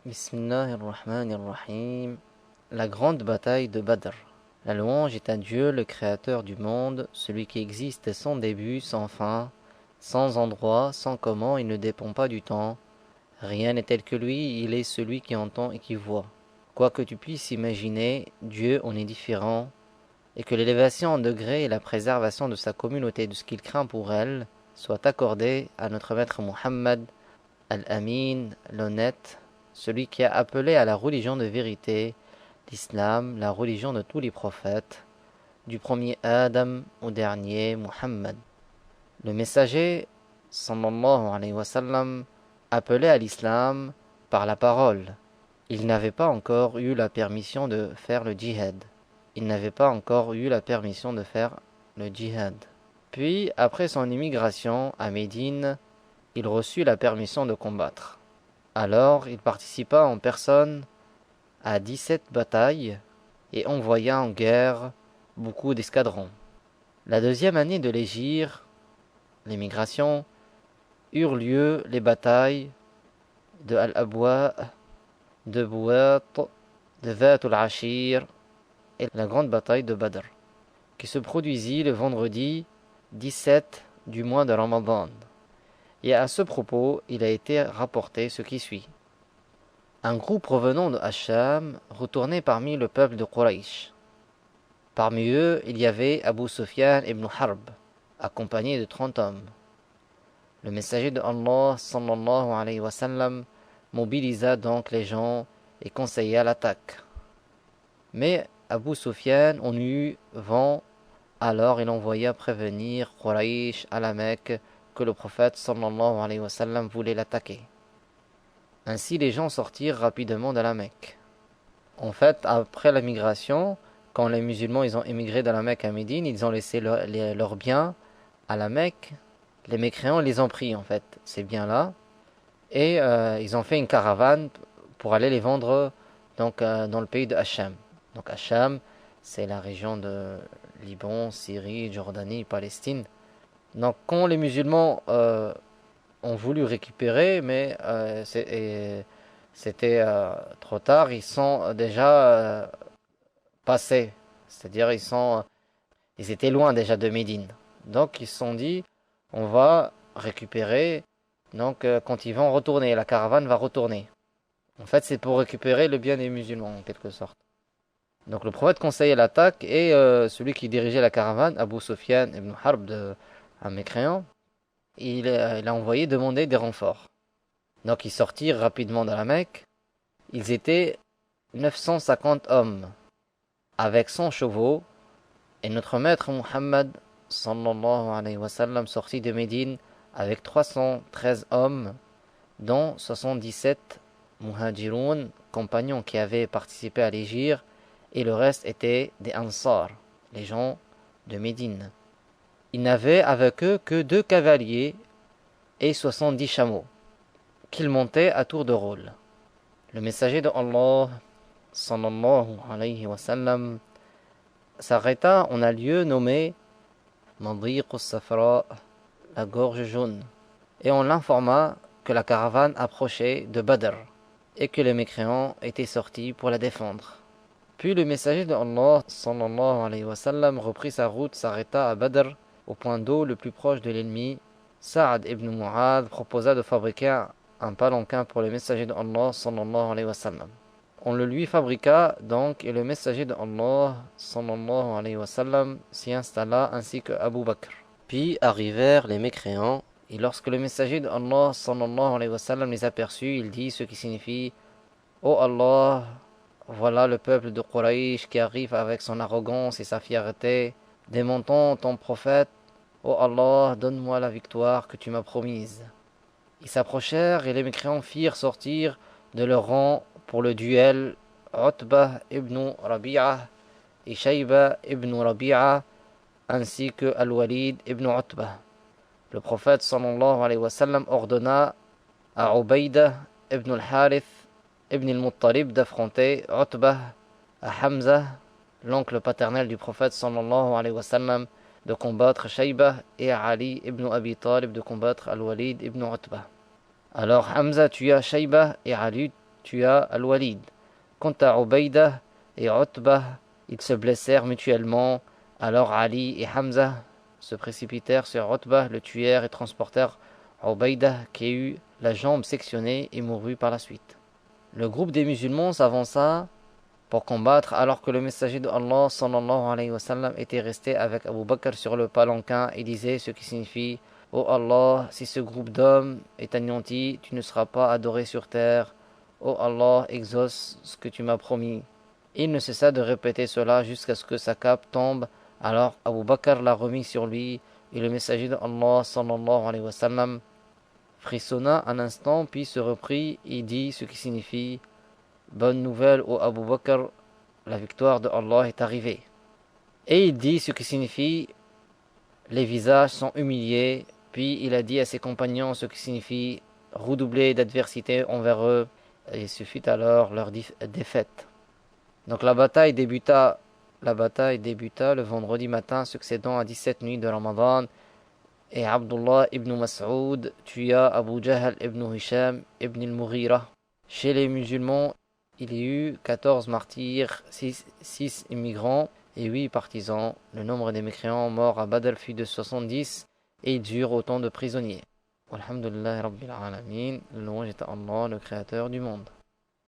Bismillahirrahmanirrahim. La grande bataille de Badr. La louange est à Dieu, le créateur du monde, celui qui existe sans début, sans fin, sans endroit, sans comment, il ne dépend pas du temps. Rien n'est tel que lui, il est celui qui entend et qui voit. Quoi que tu puisses imaginer, Dieu en est différent, et que l'élévation en degré et la préservation de sa communauté de ce qu'il craint pour elle soient accordées à notre maître Muhammad, Al-Amin, l'honnête, celui qui a appelé à la religion de vérité, l'islam, la religion de tous les prophètes, du premier Adam au dernier Muhammad. Le messager, sallallahu alayhi wa sallam, appelait à l'islam par la parole. Il n'avait pas encore eu la permission de faire le djihad. Puis, après son immigration à Médine, il reçut la permission de combattre. Alors, il participa en personne à 17 batailles et envoya en guerre beaucoup d'escadrons. La deuxième année de l'hégire, l'émigration, eurent lieu les batailles de Al-Abwa, de Bouat, de Dhat al-Ashir et la grande bataille de Badr, qui se produisit le vendredi 17 du mois de Ramadan. Et à ce propos, il a été rapporté ce qui suit. Un groupe provenant de Hacham retournait parmi le peuple de Quraysh. Parmi eux, il y avait Abu Sufyan ibn Harb, accompagné de 30 hommes. Le messager de Allah, sallallahu alayhi wa sallam, mobilisa donc les gens et conseilla l'attaque. Mais Abu Sufyan en eut vent, alors il envoya prévenir Quraysh à la Mecque que le prophète sallallahu alayhi wa sallam voulait l'attaquer. Ainsi les gens sortirent rapidement de la Mecque. En fait, après la migration, quand les musulmans ils ont émigré de la Mecque à Médine, ils ont laissé leurs biens à la Mecque. Les mécréants les ont pris en fait, ces biens-là, et ils ont fait une caravane pour aller les vendre donc dans le pays de Hacham. Donc Hacham, c'est la région de Liban, Syrie, Jordanie, Palestine. Donc quand les musulmans ont voulu récupérer, mais c'était trop tard, ils sont déjà passés. C'est-à-dire ils étaient loin déjà de Médine. Donc ils se sont dit, on va récupérer, donc quand ils vont retourner, la caravane va retourner. En fait, c'est pour récupérer le bien des musulmans, en quelque sorte. Donc le prophète conseillait l'attaque et celui qui dirigeait la caravane, Abu Sufyan ibn Harb, un mécréant, il a envoyé demander des renforts. Donc ils sortirent rapidement de la Mecque. Ils étaient 950 hommes, avec 100 chevaux, et notre maître Muhammad, sallallahu alayhi wa sallam, sortit de Médine avec 313 hommes, dont 77 muhajiroun, compagnons qui avaient participé à l'hégire, et le reste étaient des ansar, les gens de Médine. Ils n'avaient avec eux que 2 cavaliers et 70 chameaux, qu'ils montaient à tour de rôle. Le messager de Allah, sallallahu alayhi wa sallam, s'arrêta en un lieu nommé Madiq al-Safra, la gorge jaune, et on l'informa que la caravane approchait de Badr et que les mécréants étaient sortis pour la défendre. Puis le messager de Allah, sallallahu alayhi wa sallam, reprit sa route, s'arrêta à Badr, au point d'eau le plus proche de l'ennemi. Sa'ad ibn Mu'adh proposa de fabriquer un palanquin pour le messager de Allah, sallallahu alayhi wa sallam. On le lui fabriqua donc et le messager de Allah, sallallahu alayhi wa sallam, s'y installa ainsi que Abu Bakr. Puis arrivèrent les mécréants, et lorsque le messager de Allah, sallallahu alayhi wa sallam, les aperçut, il dit ce qui signifie « Ô Allah, voilà le peuple de Quraysh qui arrive avec son arrogance et sa fierté, démontant ton prophète. Ô Allah, donne-moi la victoire que tu m'as promise. » Ils s'approchèrent et les mécréants firent sortir de leur rang pour le duel Utbah ibn Rabi'a et Shayba ibn Rabi'a ainsi que Al-Walid ibn Utbah. Le prophète sallallahu alayhi wa sallam ordonna à Ubaydah ibn al-Harith ibn al-Muttalib d'affronter Utbah, à Hamza, l'oncle paternel du prophète sallallahu alayhi wa sallam, de combattre Shayba, et à Ali ibn Abi Talib de combattre Al-Walid ibn Utbah. Alors Hamza tua Shayba et Ali tua Al-Walid. Quant à Ubaydah et Utbah, ils se blessèrent mutuellement. Alors Ali et Hamza se précipitèrent sur Utbah, le tuèrent et transportèrent Ubaydah qui eut la jambe sectionnée et mourut par la suite. Le groupe des musulmans s'avança pour combattre alors que le messager de Allah sallallahu alayhi wa sallam était resté avec Abu Bakr sur le palanquin et disait ce qui signifie: Ô Allah, si ce groupe d'hommes est anéanti, tu ne seras pas adoré sur terre. Ô Allah, exauce ce que tu m'as promis. Il ne cessa de répéter cela jusqu'à ce que sa cape tombe. Alors Abu Bakr l'a remis sur lui et le messager de Allah sallallahu alayhi wa sallam frissonna un instant puis se reprit et dit ce qui signifie: Bonne nouvelle, ô Abu Bakr, la victoire de Allah est arrivée. Et il dit ce qui signifie: les visages sont humiliés. Puis il a dit à ses compagnons ce qui signifie: redoubler d'adversité envers eux. Et ce fut alors leur défaite. Donc la bataille débuta le vendredi matin succédant à 17 nuits de Ramadan. Et Abdullah ibn Mas'ud tua Abu Jahl ibn Hisham ibn al-Mughira. Chez les musulmans, il y eut 14 martyrs, 6 immigrants et 8 partisans. Le nombre des mécréants morts à Badr fut de 70 et ils eurent autant de prisonniers. Alhamdulillah Rabbil Alamin, louange est à Allah, le créateur du monde.